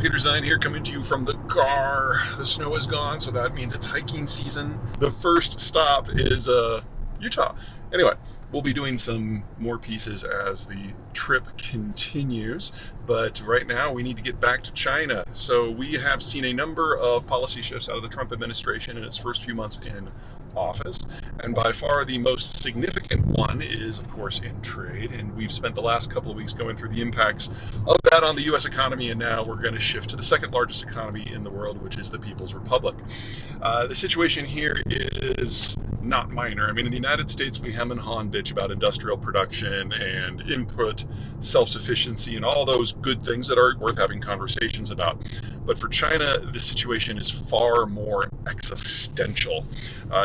Peter Zeihan here, coming to you from the car. The snow is gone, so that means it's hiking season. The first stop is Utah. Anyway, we'll be doing some more pieces as the trip continues, but right now we need to get back to China. So we have seen a number of policy shifts out of the Trump administration in its first few months in office, and by far the most significant one is, of course, in trade, and we've spent the last couple of weeks going through the impacts of that on the U.S. economy, and now we're going to shift to the second largest economy in the world, which is the People's Republic. The situation here is not minor. I mean, in the United States, we hem and haw and bitch about industrial production and input self-sufficiency and all those good things that are worth having conversations about. But for China, the situation is far more existential.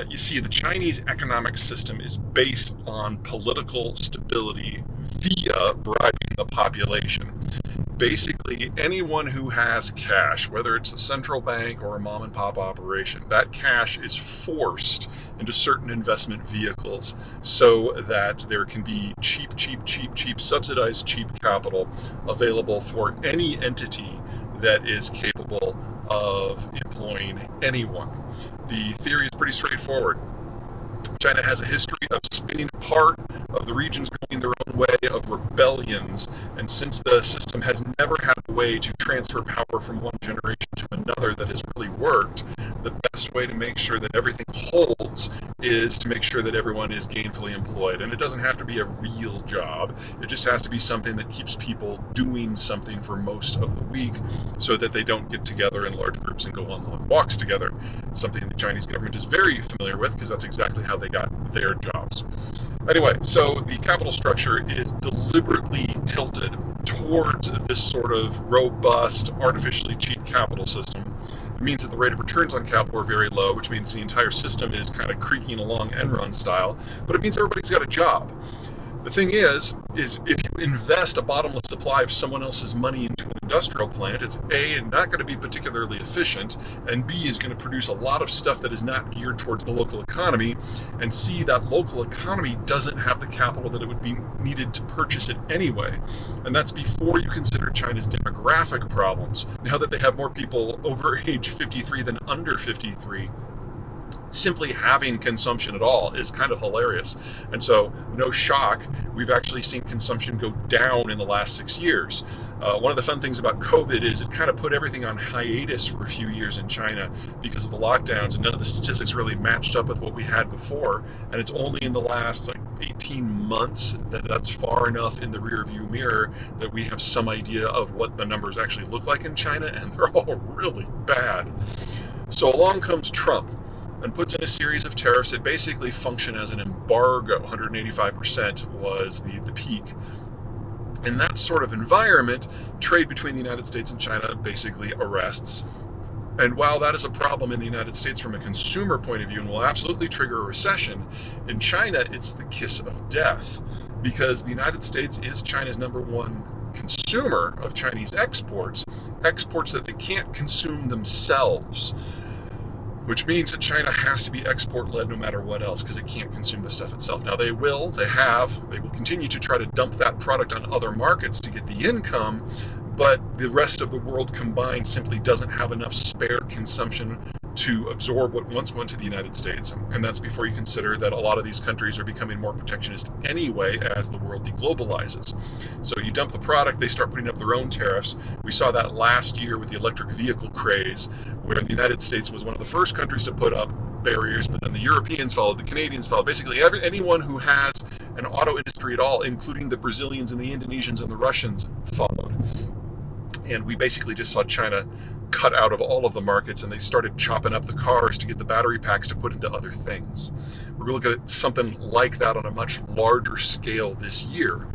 You see, the Chinese economic system is based on political stability via bribing the population. Basically, anyone who has cash, whether it's a central bank or a mom and pop operation, that cash is forced into certain investment vehicles so that there can be cheap, subsidized cheap capital available for any entity that is capable of employing anyone. The theory is pretty straightforward. China has a history of spinning part of the regions going their own way, of rebellions, and since the system has never had a way to transfer power from one generation to another that has really worked, the best way to make sure that everything holds is to make sure that everyone is gainfully employed. And it doesn't have to be a real job. It just has to be something that keeps people doing something for most of the week so that they don't get together in large groups and go on long walks together. It's something the Chinese government is very familiar with because that's exactly how they got their jobs. Anyway, so the capital structure is deliberately tilted towards this sort of robust, artificially cheap capital system. It means that the rate of returns on capital are very low, which means the entire system is kind of creaking along Enron style, but it means everybody's got a job. The thing is if you invest a bottomless supply of someone else's money into an industrial plant, it's A, not going to be particularly efficient, and B, is going to produce a lot of stuff that is not geared towards the local economy, and C, that local economy doesn't have the capital that it would be needed to purchase it anyway. And that's before you consider China's demographic problems. Now that they have more people over age 53 than under 53, simply having consumption at all is kind of hilarious. And so, no shock, we've actually seen consumption go down in the last 6 years. One of the fun things about COVID is it kind of put everything on hiatus for a few years in China because of the lockdowns, and none of the statistics really matched up with what we had before. And it's only in the last 18 months that's far enough in the rearview mirror that we have some idea of what the numbers actually look like in China, and they're all really bad. So along comes Trump and puts in a series of tariffs that basically function as an embargo. 185% was the peak. In that sort of environment, trade between the United States and China basically arrests. And while that is a problem in the United States from a consumer point of view and will absolutely trigger a recession, in China it's the kiss of death, because the United States is China's number one consumer of Chinese exports that they can't consume themselves. Which means that China has to be export-led no matter what else, because it can't consume the stuff itself. Now they will continue to try to dump that product on other markets to get the income, but the rest of the world combined simply doesn't have enough spare consumption to absorb what once went to the United States. And that's before you consider that a lot of these countries are becoming more protectionist anyway as the world deglobalizes. So you dump the product, they start putting up their own tariffs. We saw that last year with the electric vehicle craze, where the United States was one of the first countries to put up barriers, but then the Europeans followed, the Canadians followed. Basically, anyone who has an auto industry at all, including the Brazilians and the Indonesians and the Russians, followed. And we basically just saw China cut out of all of the markets, and they started chopping up the cars to get the battery packs to put into other things. We're going to look at something like that on a much larger scale this year.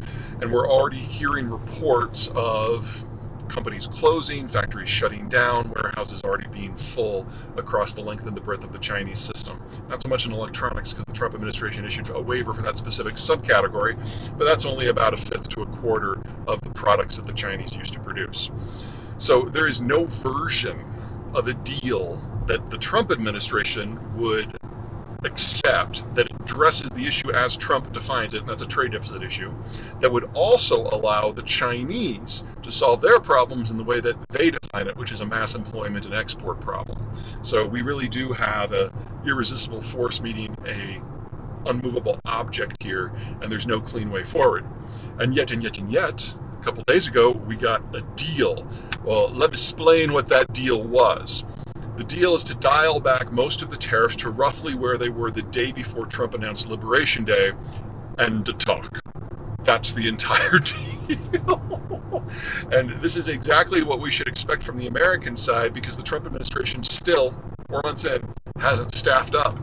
And we're already hearing reports of companies closing, factories shutting down, warehouses already being full across the length and the breadth of the Chinese system. Not so much in electronics, because the Trump administration issued a waiver for that specific subcategory, but that's only about a fifth to a quarter of the products that the Chinese used to produce. So there is no version of a deal that the Trump administration would accept that it addresses the issue as Trump defines it, and that's a trade deficit issue, that would also allow the Chinese to solve their problems in the way that they define it, which is a mass employment and export problem. So we really do have a irresistible force meeting a unmovable object here, and there's no clean way forward. And yet, a couple days ago, we got a deal. Well, let me explain what that deal was. The deal is to dial back most of the tariffs to roughly where they were the day before Trump announced Liberation Day, and to talk. That's the entire deal. And this is exactly what we should expect from the American side, because the Trump administration still, 4 months in, hasn't staffed up.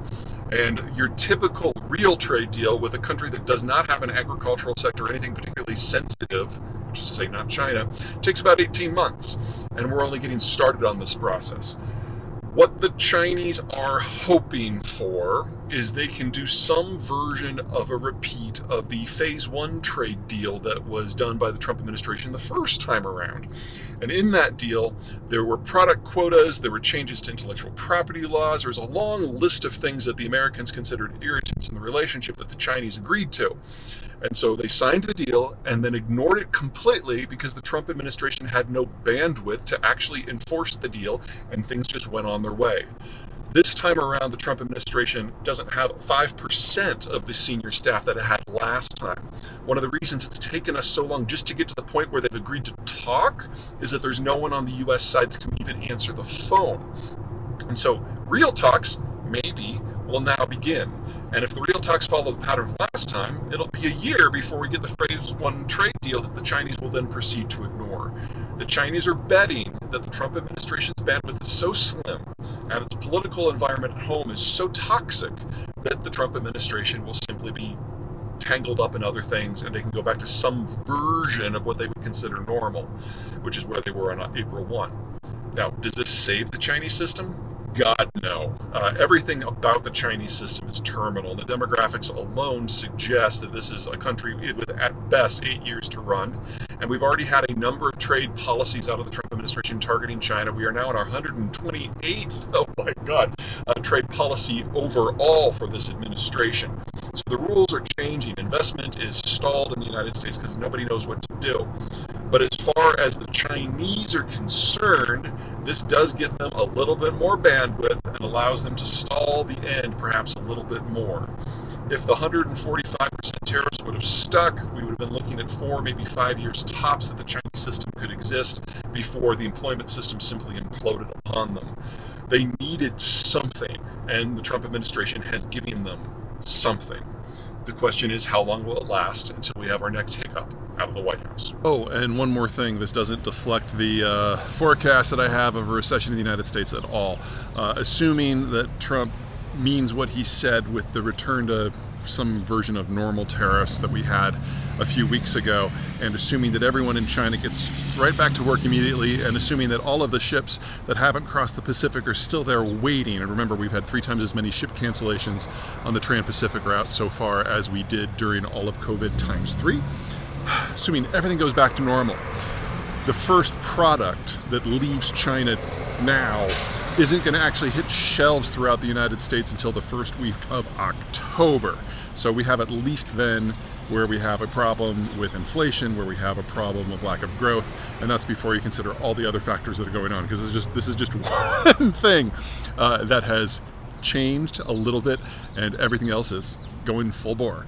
And your typical real trade deal with a country that does not have an agricultural sector or anything particularly sensitive, which is to say not China, takes about 18 months. And we're only getting started on this process. What the Chinese are hoping for is they can do some version of a repeat of the phase one trade deal that was done by the Trump administration the first time around. And in that deal, there were product quotas, there were changes to intellectual property laws, there was a long list of things that the Americans considered irritants in the relationship that the Chinese agreed to. And so they signed the deal and then ignored it completely because the Trump administration had no bandwidth to actually enforce the deal, and things just went on their way. This time around, the Trump administration doesn't have 5% of the senior staff that it had last time. One of the reasons it's taken us so long just to get to the point where they've agreed to talk is that there's no one on the U.S. side that can even answer the phone. And so real talks, maybe, will now begin. And if the real talks follow the pattern of last time, it'll be a year before we get the phase one trade deal that the Chinese will then proceed to ignore. The Chinese are betting that the Trump administration's bandwidth is so slim and its political environment at home is so toxic that the Trump administration will simply be tangled up in other things, and they can go back to some version of what they would consider normal, which is where they were on April 1. Now, does this save the Chinese system? God, no. Everything about the Chinese system is terminal. The demographics alone suggest that this is a country with, at best, 8 years to run. And we've already had a number of trade policies out of the Trump administration targeting China. We are now in our 128th, oh my God, trade policy overall for this administration. So the rules are changing. Investment is stalled in the United States because nobody knows what to do. But as far as the Chinese are concerned, this does give them a little bit more bandwidth and allows them to stall the end perhaps a little bit more. If the 145% tariffs would have stuck, we would have been looking at 4, maybe 5 years tops that the Chinese system could exist before the employment system simply imploded upon them. They needed something, and the Trump administration has given them something. The question is, how long will it last until we have our next hiccup out of the White House? Oh, and one more thing. This doesn't deflect the forecast that I have of a recession in the United States at all. Assuming that Trump means what he said with the return to some version of normal tariffs that we had a few weeks ago, and assuming that everyone in China gets right back to work immediately, and assuming that all of the ships that haven't crossed the Pacific are still there waiting. And remember, we've had 3 times as many ship cancellations on the Trans-Pacific route so far as we did during all of COVID times 3. Assuming everything goes back to normal, the first product that leaves China now isn't going to actually hit shelves throughout the United States until the first week of October. So we have at least then where we have a problem with inflation, where we have a problem of lack of growth, and that's before you consider all the other factors that are going on, because this is just one thing that has changed a little bit, and everything else is going full bore.